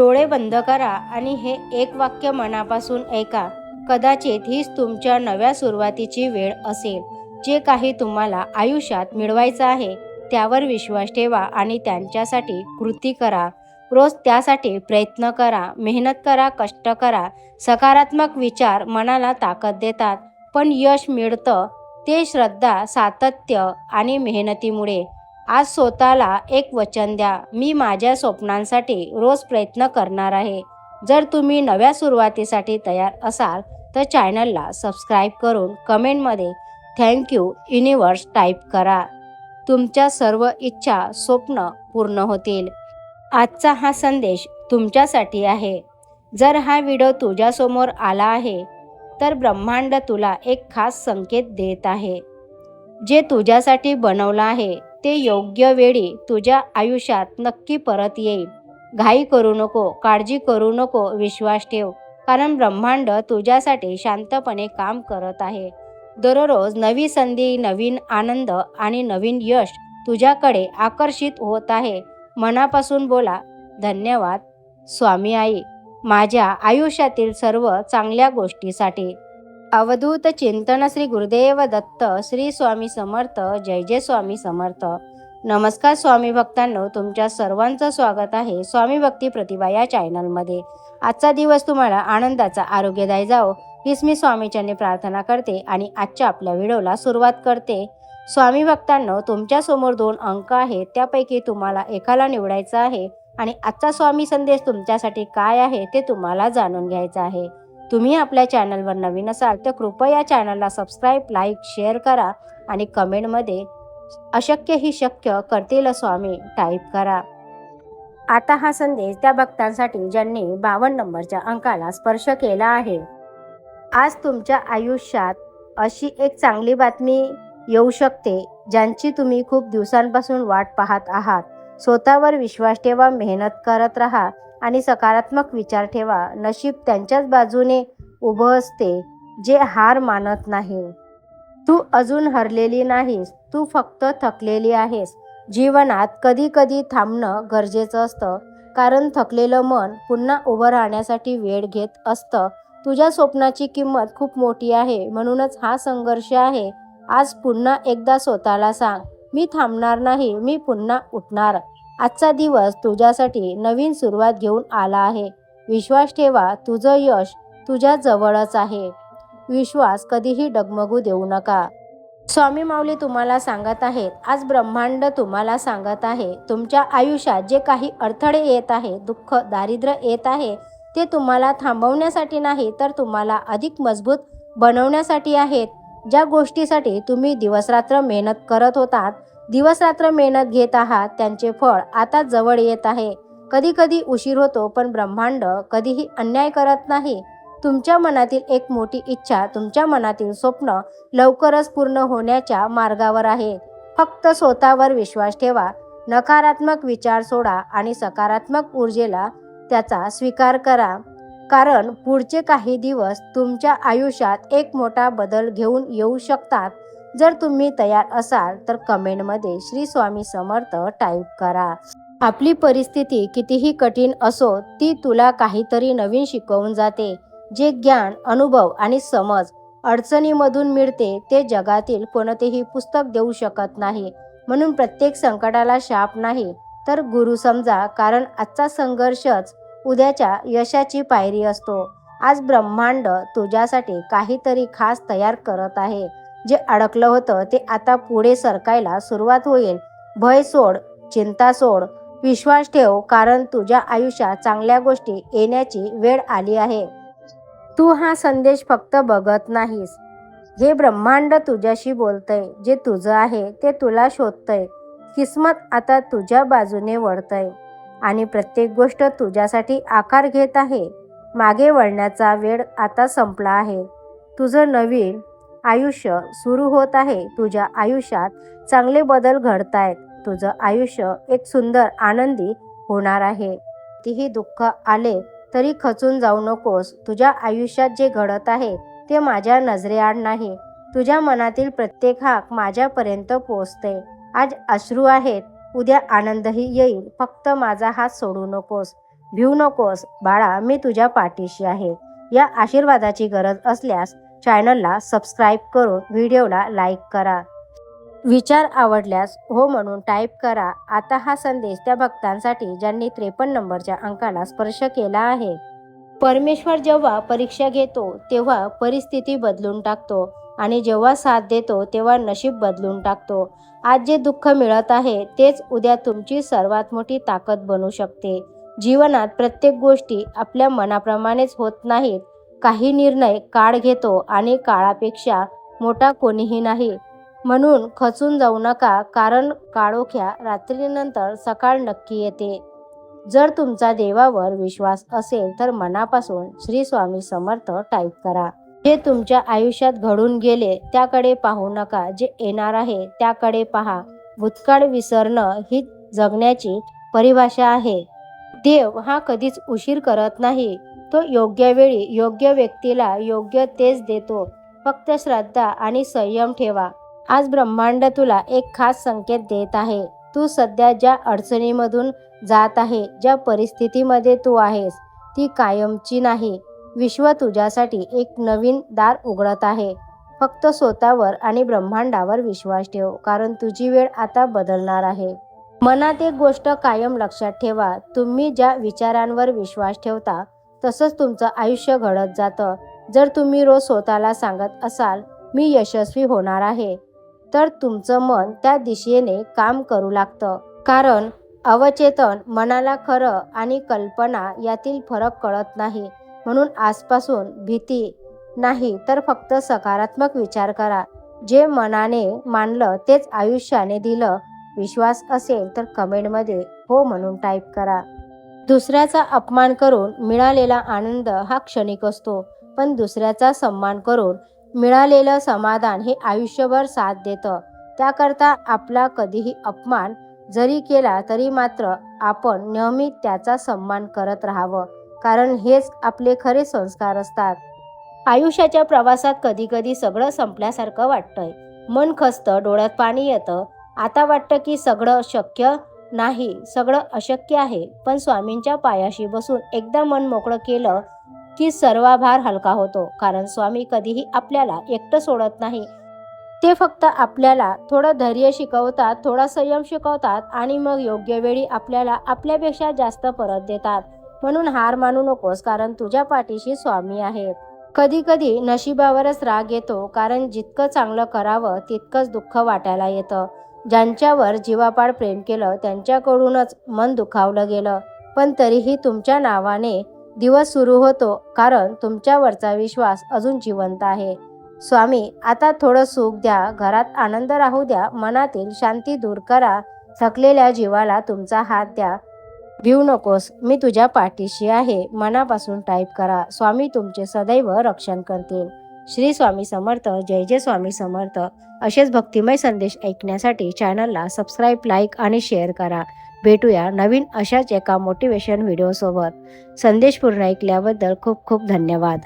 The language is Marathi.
डोळे बंद करा आणि हे एक वाक्य मनापासून ऐका. कदाचित हीच तुमच्या नव्या सुरुवातीची वेळ असेल. जे काही तुम्हाला आयुष्यात मिळवायचं आहे त्यावर विश्वास ठेवा आणि त्यांच्यासाठी कृती करा. रोज त्यासाठी प्रयत्न करा, मेहनत करा, कष्ट करा. सकारात्मक विचार मनाला ताकद देतात, पण यश मिळतं ते श्रद्धा, सातत्य आणि मेहनतीमुळे. आज स्वतःला एक वचन द्या, मी माझ्या स्वप्नांसाठी रोज प्रयत्न करणार आहे. जर तुम्ही नव्या सुरुवातीसाठी तयार असाल तर चॅनलला सबस्क्राईब करून कमेंटमध्ये थँक्यू युनिवर्स टाईप करा. तुमच्या सर्व इच्छा, स्वप्न पूर्ण होतील. आजचा हा संदेश तुमच्यासाठी आहे. जर हा व्हिडिओ तुझ्यासमोर आला आहे तर ब्रह्मांड तुला एक खास संकेत देत आहे. जे तुझ्यासाठी बनवलं आहे ते योग्य वेळी तुझ्या आयुष्यात नक्की परत येईल. घाई करू नको, काळजी करू नको, विश्वास ठेव, कारण ब्रह्मांड तुझ्यासाठी शांतपणे काम करत आहे. दररोज नवी संधी, नवीन आनंद आणि नवीन यश तुझ्याकडे आकर्षित होत आहे. मनापासून बोला, धन्यवाद स्वामी आई, माझ्या आयुष्यातील सर्व चांगल्या गोष्टीसाठी. अवधूत चिंतन श्री गुरुदेव दत्त. श्री स्वामी समर्थ. जय जय स्वामी समर्थ. नमस्कार स्वामी भक्तांनो, तुमच्या सर्वांचं स्वागत आहे स्वामी भक्ती प्रतिभा या चॅनलमध्ये. आजचा दिवस तुम्हाला आनंदाचा, आरोग्यदायी जाओ हीच मी स्वामीचरणी प्रार्थना करते आणि आजच्या आपल्या व्हिडिओला सुरुवात करते. स्वामी भक्तांनो, तुमच्यासमोर 2 अंक आहेत, त्यापैकी तुम्हाला एकाला निवडायचं आहे आणि आजचा स्वामी संदेश तुमच्यासाठी काय आहे ते तुम्हाला जाणून घ्यायचं आहे. तुम्ही आपल्या चॅनलवर नवीन असाल तर कृपया चॅनलला सबस्क्राईब, लाईक, शेअर करा आणि कमेंटमध्ये अशक्य ही शक्य करतील स्वामी टाईप करा. आता हा संदेश त्या भक्तांसाठी ज्यांनी 52 नंबरच्या अंकाला स्पर्श केला आहे. आज तुमच्या आयुष्यात अशी एक चांगली बातमी येऊ शकते ज्यांची तुम्ही खूप दिवसांपासून वाट पाहत आहात. स्वतःवर विश्वास ठेवा, मेहनत करत राहा आणि सकारात्मक विचार ठेवा. नशीब त्यांच्याच बाजूने उभं असते जे हार मानत नाही. तू अजून हरलेली नाहीस, तू फक्त थकलेली आहेस. जीवनात कधी कधी थांबणं गरजेचं असतं, कारण थकलेलं मन पुन्हा उभं राहण्यासाठी वेळ घेत असतं. तुझ्या स्वप्नाची किंमत खूप मोठी आहे, म्हणूनच हा संघर्ष आहे. आज पुन्हा एकदा स्वतःला सांग, मी थांबणार नाही, मी पुन्हा उठणार. आजचा दिवस तुझ्यासाठी नवीन सुरुवात घेऊन आला आहे. विश्वास ठेवा, तुझं यश तुझ्या जवळच आहे. विश्वास कधीही डगमगू देऊ नका. स्वामी माऊली तुम्हाला सांगत आहेत, आज ब्रह्मांड तुम्हाला सांगत आहे, तुमच्या आयुष्यात जे काही अडथळे येत आहे, दुःख, दारिद्र्य येत आहे, ते तुम्हाला थांबवण्यासाठी नाही तर तुम्हाला अधिक मजबूत बनवण्यासाठी आहेत. ज्या गोष्टीसाठी तुम्ही दिवसरात्र मेहनत करत होतात, दिवसरात्र मेहनत घेत आहात, त्यांचे फळ आता जवळ येत आहे. कधी कधी उशीर होतो, पण ब्रह्मांड कधीही अन्याय करत नाही. तुमच्या मनातील एक मोठी इच्छा, तुमच्या मनातील स्वप्न लवकरच पूर्ण होण्याच्या मार्गावर आहे. फक्त स्वतःवर विश्वास ठेवा, नकारात्मक विचार सोडा आणि सकारात्मक ऊर्जेला त्याचा स्वीकार करा, कारण पुढचे काही दिवस तुमच्या आयुष्यात एक मोठा बदल घेऊन येऊ शकतात. जर तुम्ही तयार असाल तर कमेंटमध्ये श्री स्वामी समर्थ टाईप करा. आपली परिस्थिती कितीही कठीण असो, ती तुला काहीतरी नवीन शिकवून जाते. जे ज्ञान, अनुभव आणि समज अडचणीमधून मिळते ते जगातील कोणतेही पुस्तक देऊ शकत नाही. म्हणून प्रत्येक संकटाला शाप नाही तर गुरु समजा, कारण आजचा संघर्षच उद्याच्या यशाची पायरी असतो. आज ब्रह्मांड तुझ्यासाठी काहीतरी खास तयार करत आहे. जे अडकलं होतं ते आता पुढे सरकायला सुरुवात होईल. भय सोड, चिंता सोड, विश्वास ठेव, कारण तुझ्या आयुष्यात चांगल्या गोष्टी येण्याची वेळ आली आहे. तू हा संदेश फक्त बघत नाहीस, हे ब्रह्मांड तुझ्याशी बोलतंय. जे तुझं आहे ते तुला शोधतंय. किस्मत आता तुझ्या बाजूने वळतंय आणि प्रत्येक गोष्ट तुझ्यासाठी आकार घेत आहे. मागे वळण्याचा वेळ आता संपला आहे. तुझं नवीन आयुष्य सुरू होत आहे. तुझ्या आयुष्यात चांगले बदल घडतायत. तुझं आयुष्य एक सुंदर, आनंदी होणार आहे. कितीही दुःख आले तरी खचून जाऊ नकोस. तुझ्या आयुष्यात जे घडत आहे ते माझ्या नजरेआड नाही. तुझ्या मनातील प्रत्येक हाक माझ्यापर्यंत पोहोचते. आज अश्रू आहेत, उद्या आनंदही येईल. फक्त माझा हात सोडू नकोस. भिवू नकोस बाळा, मी तुझ्या पाठीशी आहे. या आशीर्वादाची गरज असल्यास चॅनलला सबस्क्राईब करून व्हिडिओला लाईक करा. विचार आवडल्यास हो म्हणून टाईप करा. आता हा संदेश त्या भक्तांसाठी ज्यांनी 53 नंबरच्या अंकाला स्पर्श केला आहे. परमेश्वर जेव्हा परीक्षा घेतो तेव्हा परिस्थिती बदलून टाकतो आणि जेव्हा साथ देतो तेव्हा नशीब बदलून टाकतो. आज जे दुःख मिळत आहे तेच उद्या तुमची सर्वात मोठी ताकद बनू शकते. जीवनात प्रत्येक गोष्टी आपल्या मनाप्रमाणेच होत नाहीत. काही निर्णय काळ घेतो आणि काळापेक्षा मोठा कोणीही नाही. म्हणून खचून जाऊ नका, कारण काळोख्या रात्रीनंतर सकाळ नक्की येते. जर तुमचा देवावर विश्वास असेल तर मनापासून श्री स्वामी समर्थ टाईप करा. जे तुमच्या आयुष्यात घडून गेले त्याकडे पाहू नका, जे येणार आहे त्याकडे पहा. भूतकाळ विसरणं ही जगण्याची परिभाषा आहे. देव हा कधीच उशीर करत नाही. तो योग्य वेळी योग्य व्यक्तीला योग्य तेच देतो. फक्त श्रद्धा आणि संयम ठेवा. आज ब्रह्मांड तुला एक खास संकेत देत आहे. तू सध्या ज्या अडचणीमधून जात आहे, ज्या परिस्थितीमध्ये तू आहेस ती कायमची नाही. विश्व तुझ्यासाठी एक नवीन दार उघडत आहे. फक्त स्वतःवर आणि ब्रह्मांडावर विश्वास ठेव, कारण तुझी वेळ आता बदलणार आहे. मनात एक गोष्ट कायम लक्षात ठेवा, तुम्ही ज्या विचारांवर विश्वास ठेवता तसंच तुमचं आयुष्य घडत जातं. जर तुम्ही रोज स्वतःला सांगत असाल मी यशस्वी होणार आहे, तर तुमचं मन त्या दिशेने काम करू लागतं. कारण अवचेतन मनाला खरं आणि कल्पना यातील फरक कळत नाही. म्हणून आजपासून भीती नाही तर फक्त सकारात्मक विचार करा. जे मनाने मानलं तेच आयुष्याने दिलं. विश्वास असेल तर कमेंटमध्ये हो म्हणून टाईप करा. दुसऱ्याचा अपमान करून मिळालेला आनंद हा क्षणिक असतो, पण दुसऱ्याचा सन्मान करून मिळालेलं समाधान हे आयुष्यभर साथ देतं. त्याकरता आपला कधीही अपमान जरी केला तरी मात्र आपण नेहमी त्याचा सन्मान करत राहावं, कारण हेच आपले खरे संस्कार असतात. आयुष्याच्या प्रवासात कधीकधी सगळं संपल्यासारखं वाटतंय. मन खचतं, डोळ्यात पाणी येतं. आता वाटतं की सगळं शक्य नाही, सगळं अशक्य आहे. पण स्वामींच्या पायाशी बसून एकदा मन मोकळं केलं की सर्व भार हलका होतो. कारण स्वामी कधीही आपल्याला एकटं सोडत नाही. ते फक्त आपल्याला थोडं धैर्य शिकवतात, थोडा संयम शिकवतात आणि मग योग्य वेळी आपल्याला आपल्यापेक्षा जास्त परत देतात. म्हणून हार मानू नकोस, कारण तुझ्या पाठीशी स्वामी आहेत. कधी कधी नशिबावरच राग येतो, कारण जितकं चांगलं करावं तितकंच दुःख वाटायला येतं. ज्यांच्यावर जीवापाड प्रेम केलं त्यांच्याकडूनच मन दुखावलं गेलं, पण तरीही तुमच्या नावाने दिवस सुरू होतो, कारण तुमच्यावरचा विश्वास अजून जिवंत आहे. स्वामी आता थोडं सुख द्या, घरात आनंद राहू द्या, मनातील शांती दूर करा. थकलेल्या जीवाला तुमचा हात द्या. भिवू नकोस, मी तुझ्या पाठीशी आहे. मनापासून टाईप करा. स्वामी तुमचे सदैव रक्षण करतील. श्री स्वामी समर्थ. जय जय स्वामी समर्थ. असेच भक्तिमय संदेश ऐकण्यासाठी चॅनलला सबस्क्राईब, लाईक आणि शेअर करा. भेटूया नवीन अशाच एका मोटिवेशन व्हिडिओसोबत. संदेश पूर्ण ऐकल्याबद्दल खूप खूप धन्यवाद.